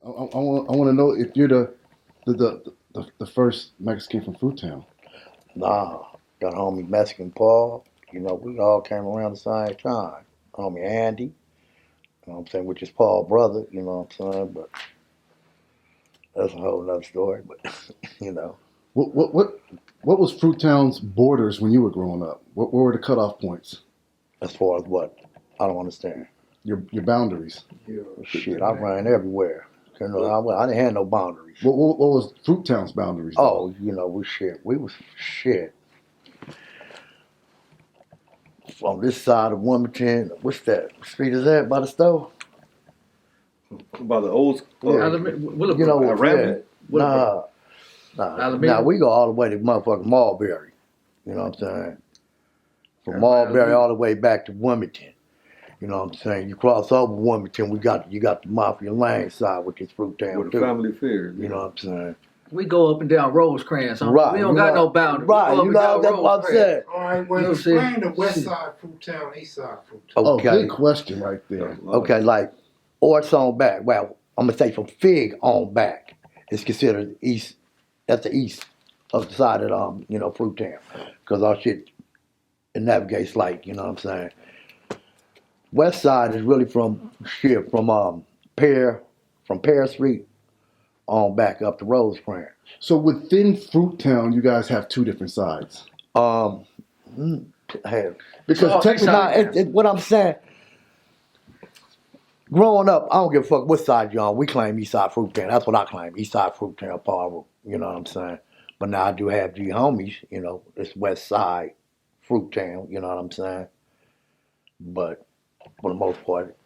I want to know if you're the first Mexican from Fruitown. Nah, got homie Mexican Paul. We all came around the same time. Homie Andy, which is Paul's brother, but that's a whole nother story. But, you know. What was Fruitown's borders when you were growing up? What were the cutoff points? As far as what? I don't understand. Your boundaries. Shit, I ran everywhere. I didn't have no boundaries. What was Fruitown's boundaries? Oh, we was shit. On this side of Wilmington, what's that street is that by the stove? By the old school. Nah, we go all the way to motherfucking Marlbury. You know what I'm saying? From Marlbury all the way back to Wilmington. You know what I'm saying? You cross over Wilmington, you got the Mafia Lane side, which is Fruitown. With the family affairs. You know what I'm saying? We go up and down Rosecrans. Right. We don't got no boundaries. Right, that's what I'm saying. All right, well, explain the west side Fruitown, east side Fruitown. Okay. Oh, good question right there. Okay, like Orts on back. Well, I'm gonna say from Fig on back. It's considered east. That's the east of the side of Fruitown, because our shit it navigates like, you know what I'm saying. West side is really from Pear Street on back up to Rosecrans. So within Fruitown, you guys have two different sides. Because technically, what I'm saying, growing up, I don't give a fuck what side you're on. We claim East Side Fruitown. That's what I claim, East Side Fruitown, Piru. You know what I'm saying? But now I do have G homies, it's West Side Fruitown, you know what I'm saying? But for the most part.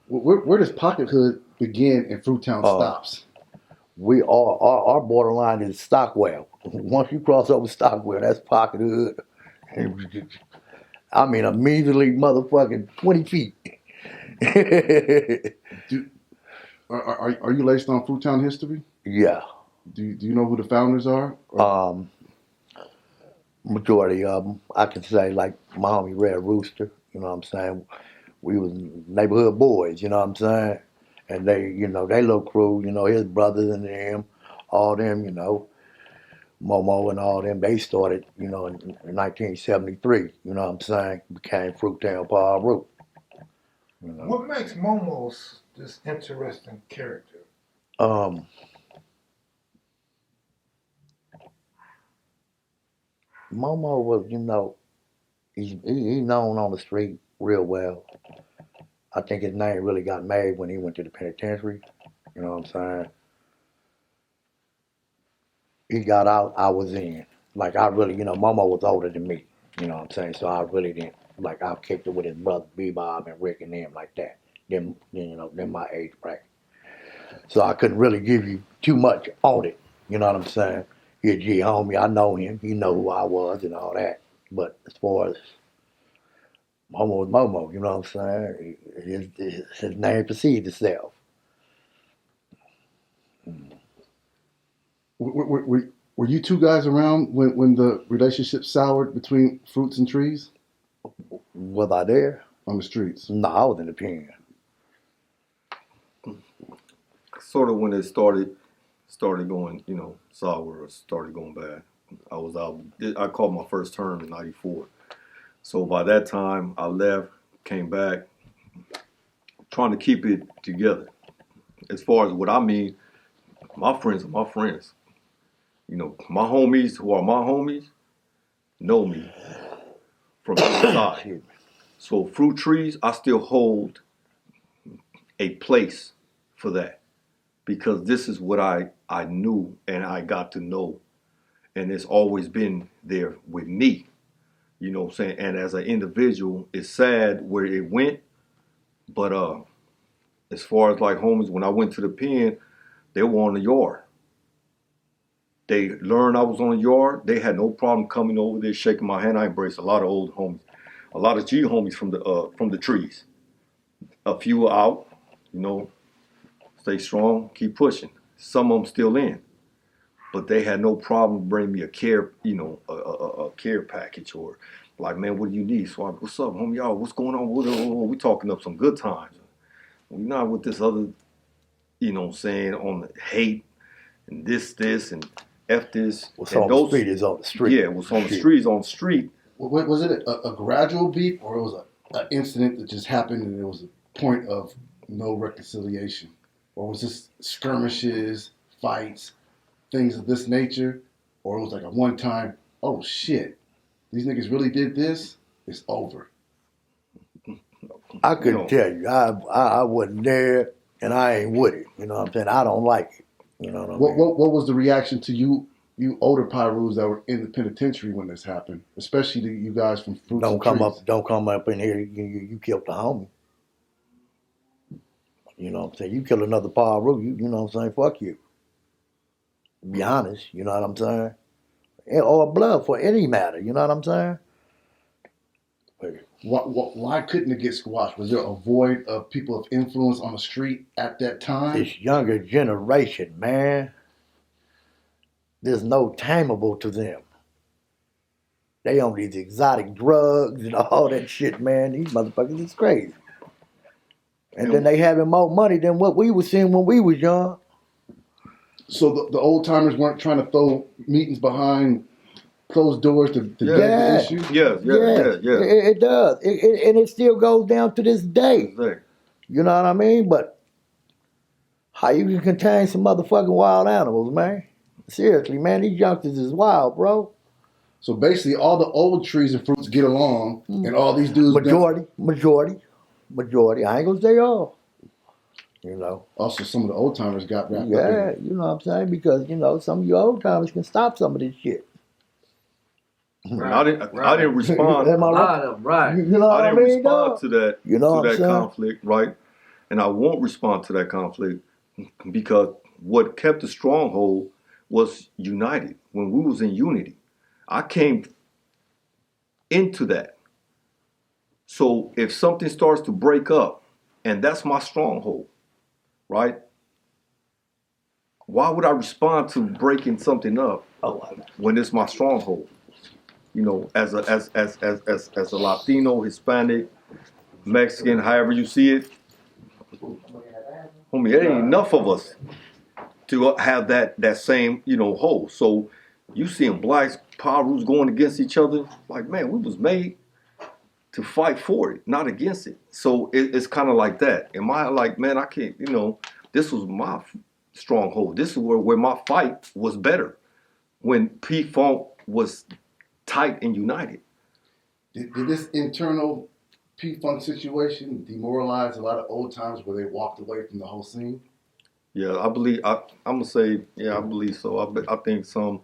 Where does Pocket Hood begin and Fruitown stops? We are our borderline is Stockwell. Once you cross over Stockwell, that's Pocket Hood. I mean, immediately motherfucking 20 feet. Are you laced on Fruitown history? Yeah. Do you know who the founders are? Majority of them. I can say like my homie Red Rooster. You know what I'm saying? We was neighborhood boys. You know what I'm saying? And they, they little crew. His brothers and them, all them. Momo and all them. They started. In 1973. You know what I'm saying? Became Fruitown Piru. What makes Momo's this interesting character? Momo was, he's known on the street real well. I think his name really got made when he went to the penitentiary. You know what I'm saying? He got out, I was in. Like, I really, Momo was older than me. You know what I'm saying? So I really didn't, like, I kicked it with his brother, Bebob and Rick and them like that. Them my age bracket. So I couldn't really give you too much on it. You know what I'm saying? He a G homie, I know him. He know who I was and all that. But as far as Momo was Momo, you know what I'm saying? His name precedes itself. Were you two guys around when the relationship soured between Fruits and Trees? Was I there? On the streets? No, I was in the pen. Sort of when it started going, sour or started going bad. I was out. I called my first term in '94. So by that time, I left, came back, trying to keep it together. As far as what I mean, my friends are my friends. My homies who are my homies know me from inside. So Fruit Trees, I still hold a place for that because this is what I knew and I got to know. And it's always been there with me. You know what I'm saying? And as an individual, it's sad where it went. But as far as like homies, when I went to the pen, they were on the yard. They learned I was on the yard. They had no problem coming over there, shaking my hand. I embraced a lot of old homies, a lot of G homies from the trees. A few are out, stay strong, keep pushing. Some of them still in. But they had no problem bringing me a care, a care package or like, man, what do you need? So what's up, homie? Y'all, what's going on? We talking up some good times. We're not with this other you know what I'm saying, on the hate and this and F this. What's and on the street is on the street. Yeah, what's on the street is on the street. Was it a gradual beef, or it was an incident that just happened and it was a point of no reconciliation? Or was this skirmishes, fights, things of this nature? Or it was like a one-time, oh shit, these niggas really did this, it's over. I couldn't tell you. I wasn't there, and I ain't with it. You know what I'm saying? I don't like it. You know what I mean? What was the reaction to you older Pirus that were in the penitentiary when this happened, especially to you guys from Fruits Don't and come Trees? up in here. You killed the homie. You know what I'm saying? You kill another Piru, you know what I'm saying? Fuck you. Be honest, you know what I'm saying? Or blood for any matter, you know what I'm saying? Why couldn't it get squashed? Was there a void of people of influence on the street at that time? This younger generation, man, there's no tameable to them. They on these exotic drugs and all that shit, man. These motherfuckers is crazy. And then they having more money than what we was seeing when we was young. So the old timers weren't trying to throw meetings behind closed doors to get the issue? Yeah. It does. And it still goes down to this day. Exactly. You know what I mean? But how you can contain some motherfucking wild animals, man? Seriously, man, these youngsters is wild, bro. So basically, all the old trees and fruits get along, and all these dudes... Majority. I ain't gonna say all. You know. Also, some of the old timers got wrapped up in it. You know what I'm saying? Because, you know, some of you old timers can stop some of this shit. Right. I didn't respond. Am I A right? lot of them, right. You know what I I didn't mean? respond to that, You know to what that I'm saying? conflict, right? And I won't respond to that conflict because what kept the stronghold was united. When we was in unity, I came into that. So if something starts to break up, and that's my stronghold, right? Why would I respond to breaking something up when it's my stronghold? You know, as a Latino, Hispanic, Mexican, however you see it, homie, it ain't enough of us to have that same, you know, hold. So you seeing blacks, Pirus going against each other, like, man, we was made to fight for it, not against it. So it's kind of like that. Am I like, man, I can't, you know, this was my stronghold. This is where my fight was better when P-Funk was tight and united. Did this internal P-Funk situation demoralize a lot of old timers where they walked away from the whole scene? Yeah, I believe, I'm going to say, yeah, I believe so. I think some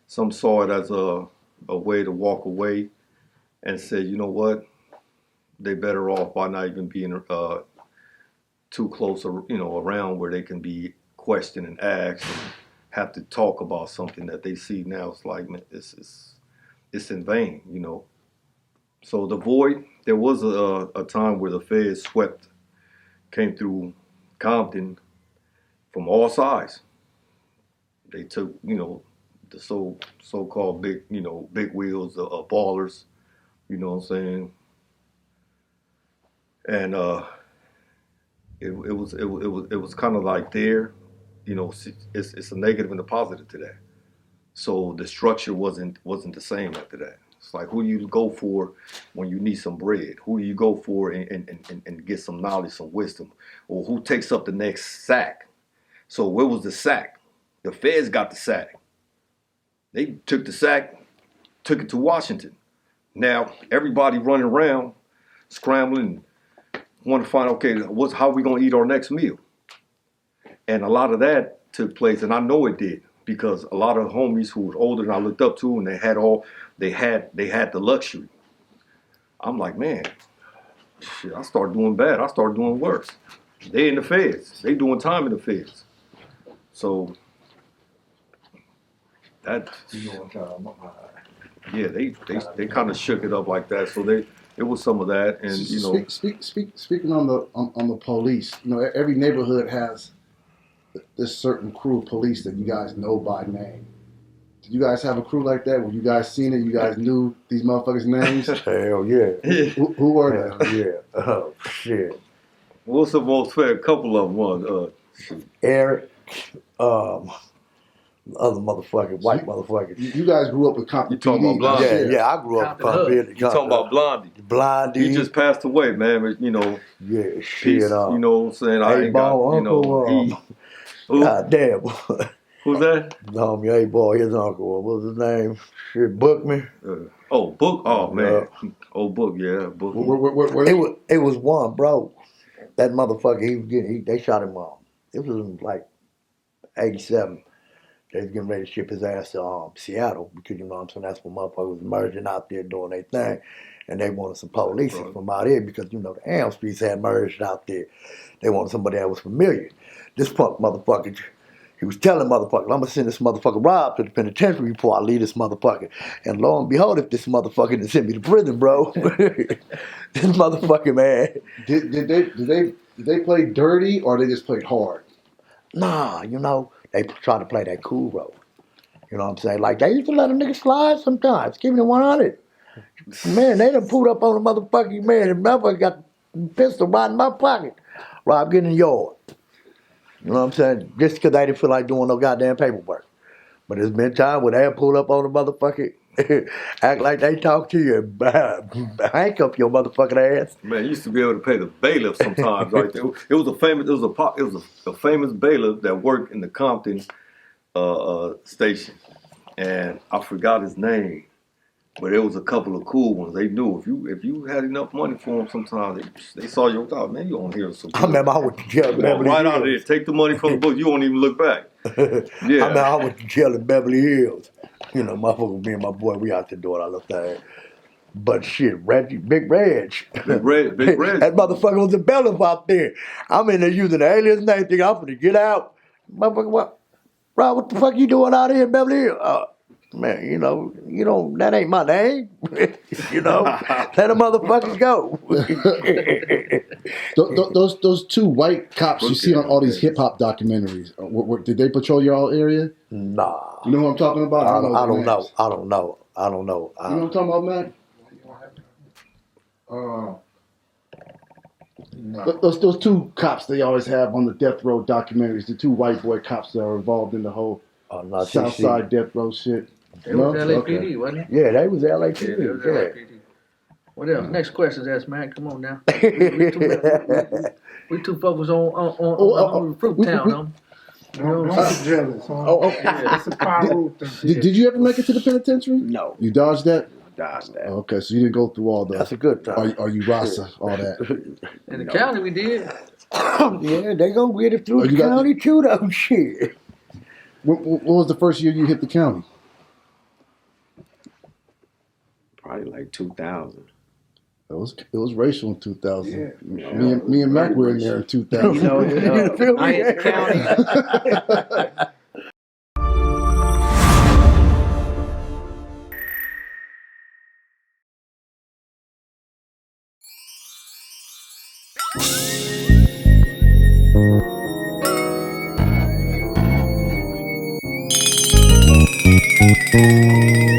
saw it as a way to walk away and say, you know what, they better off by not even being too close, you know, around where they can be questioned and asked and have to talk about something that they see now. It's like, man, it's in vain, you know. So the void, there was a time where the feds came through Compton from all sides. They took, you know, the so-called big, you know, big wheels of ballers, you know what I'm saying? And it was kind of like there, you know, it's a negative and a positive to that. So the structure wasn't the same after that. It's like, who do you go for when you need some bread? Who do you go for and get some knowledge, some wisdom? Or who takes up the next sack? So where was the sack? The feds got the sack. They took the sack, took it to Washington. Now everybody running around, scrambling, want to find, okay, how are we going to eat our next meal? And a lot of that took place, and I know it did, because a lot of homies who were older than I looked up to, and they had the luxury. I'm like, man, shit, I started doing bad. I started doing worse. They in the feds. They doing time in the feds. So that, yeah, they kind of shook it up like that. So it was some of that, and you know. Speaking on the police, you know, every neighborhood has this certain crew of police that you guys know by name. Did you guys have a crew like that? When you guys seen it, you guys knew these motherfuckers' names? Hell yeah. Who were they? Hell yeah. Oh, shit. What's the most fair? A couple of them was Eric, other motherfucking white motherfuckers. You guys grew up with Compton. You talking about PD, Blondie? Yeah, shit. yeah, I grew up in Compton. Compton. You talking about Blondie? Blondie. He just passed away, man. But, you know, yeah, peace, shit. you know what I'm saying? I ain't got, ball you know, uncle. who? God damn. Who's that? Homie, hey boy, his uncle. What was his name? Shit, Bookman. Book. Oh man, Yeah. old Book. Yeah, Book. It was one, bro. That motherfucker, he was getting. They shot him off. It was in like '87. They was getting ready to ship his ass to Seattle because you know what I'm saying. That's when motherfuckers was merging out there doing their thing, and they wanted some police from out here because you know the Elm Streets had merged out there. They wanted somebody that was familiar. This punk motherfucker. He was telling motherfucker, I'm gonna send this motherfucker Rob to the penitentiary before I leave this motherfucker. And lo and behold, if this motherfucker didn't send me to prison, bro. This motherfucker, man. Did they play dirty or they just played hard? Nah, you know, they try to play that cool role. You know what I'm saying? Like they used to let a nigga slide sometimes, give me 100. Man, they done pulled up on the motherfucking man, and motherfucker got the pistol right in my pocket. Rob, get in the yard. You know what I'm saying? Just because they didn't feel like doing no goddamn paperwork. But there's been time where they pull up on the motherfucker, act like they talk to you, and handcuff your motherfucking ass. Man, you used to be able to pay the bailiff sometimes, right? It was a famous bailiff that worked in the Compton station, and I forgot his name. But there was a couple of cool ones. They knew if you had enough money for them, sometimes they saw your dog. Man, you don't hear some. I remember I went to jail in Beverly right Hills. out of there, take the money from the book. You won't even look back. Yeah. I remember I went to jail in Beverly Hills. You know, motherfucker, me and my boy, we out there doing our little thing. But shit, Big Reg. Big Reg. That motherfucker was a bailiff out there. I'm in there using the alias name, thinking I'm finna get out. Motherfucker, what? Rob, what the fuck you doing out here in Beverly Hills? Man, you know, that ain't my name. You know, let the motherfuckers go. Those two white cops you see on all these hip hop documentaries, did they patrol your area? Nah. You know what I'm talking about? I don't know. You know know. what I'm talking about, man? No. Those two cops they always have on the death row documentaries, the two white boy cops that are involved in the whole Southside death row shit. It was LAPD, wasn't it? Yeah, they was Yeah, LAPD. it was LAPD. What else? Next question, man. Come on now. We too focused on Fruit Town, Don't be jealous, huh? It's a Piru thing. Did you ever make it to the penitentiary? No. You dodged that? Dodged that. Okay, so you didn't go through all the. That's a good time. Are you Rasa? All that. In the county, we did. Yeah, they gonna get it through Oh, the you got- county too, though. Shit. What was the first year you hit the county? Probably like 2000. It was racial in 2000. Yeah. Me and Mac were in there in 2000. You know, You feel me? I hit the county. Thank you.